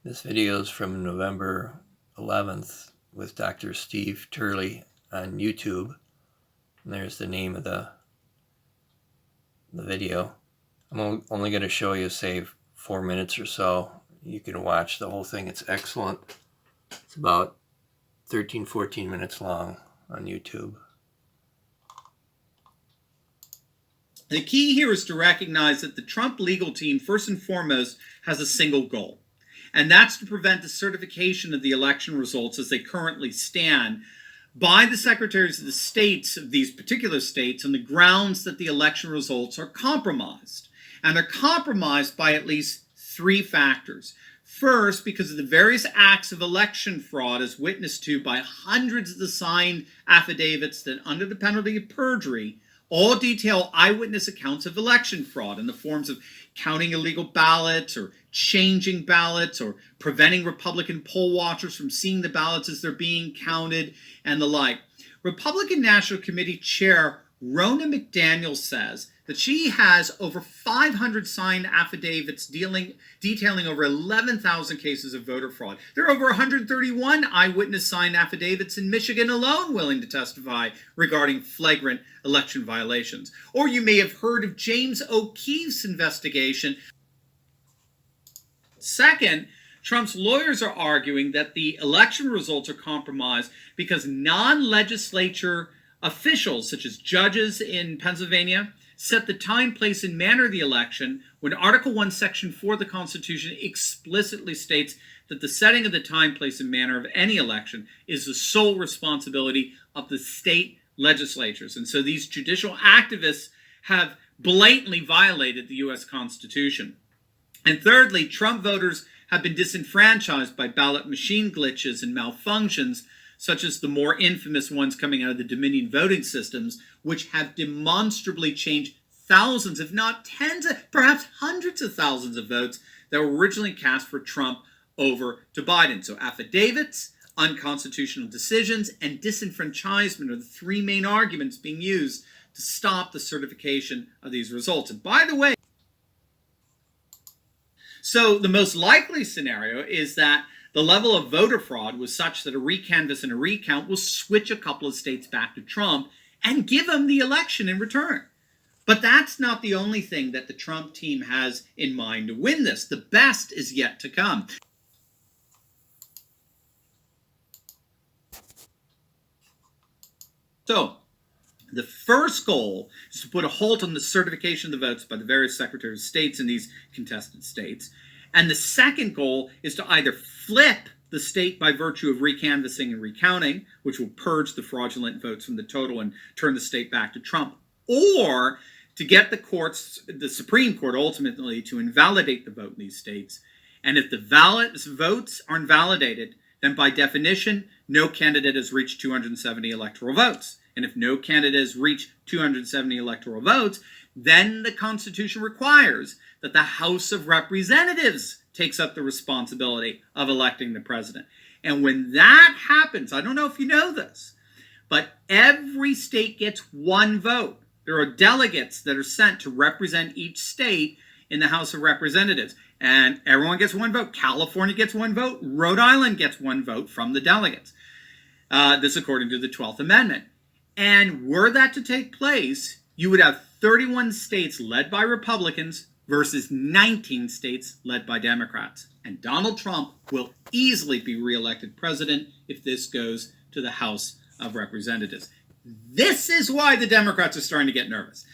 This video is from November 11th with Dr. Steve Turley on YouTube. And there's the name of the video. I'm only going to show you, say, 4 minutes or so. You can watch the whole thing. It's excellent. It's about 13-14 minutes long on YouTube. The key here is to recognize that the Trump legal team, first and foremost, has a single goal, and that's to prevent the certification of the election results as they currently stand by the secretaries of the states of these particular states on the grounds that the election results are compromised. And they're compromised by at least three factors. First, because of the various acts of election fraud as witnessed to by hundreds of the signed affidavits that, under the penalty of perjury, all detail eyewitness accounts of election fraud in the forms of counting illegal ballots or changing ballots or preventing Republican poll watchers from seeing the ballots as they're being counted and the like. Republican National Committee Chair Ronna McDaniel says that she has over 500 signed affidavits detailing over 11,000 cases of voter fraud. There are over 131 eyewitness signed affidavits in Michigan alone willing to testify regarding flagrant election violations. Or you may have heard of James O'Keefe's investigation. Second, Trump's lawyers are arguing that the election results are compromised because non-legislature officials, such as judges in Pennsylvania, set the time, place, and manner of the election when Article 1, Section 4 of the Constitution explicitly states that the setting of the time, place, and manner of any election is the sole responsibility of the state legislatures. And so these judicial activists have blatantly violated the U.S. Constitution. And thirdly, Trump voters have been disenfranchised by ballot machine glitches and malfunctions, such as the more infamous ones coming out of the Dominion voting systems, which have demonstrably changed thousands, if not tens, perhaps hundreds of thousands of votes that were originally cast for Trump over to Biden. So affidavits, unconstitutional decisions, and disenfranchisement are the three main arguments being used to stop the certification of these results. And by the way, so the most likely scenario is that the level of voter fraud was such that a recanvass and a recount will switch a couple of states back to Trump and give him the election in return. But that's not the only thing that the Trump team has in mind to win this. The best is yet to come. So, the first goal is to put a halt on the certification of the votes by the various secretaries of states in these contested states. And the second goal is to either flip the state by virtue of recanvassing and recounting, which will purge the fraudulent votes from the total and turn the state back to Trump, or to get the courts, the Supreme Court ultimately, to invalidate the vote in these states. And if the votes are invalidated, then by definition, no candidate has reached 270 electoral votes. And if no candidate has reached 270 electoral votes, then the Constitution requires that the House of Representatives takes up the responsibility of electing the president. And when that happens, I don't know if you know this, but every state gets one vote. There are delegates that are sent to represent each state in the House of Representatives. And everyone gets one vote. California gets one vote. Rhode Island gets one vote from the delegates. This according to the 12th Amendment. And were that to take place, you would have 31 states led by Republicans versus 19 states led by Democrats. And Donald Trump will easily be reelected president if this goes to the House of Representatives. This is why the Democrats are starting to get nervous.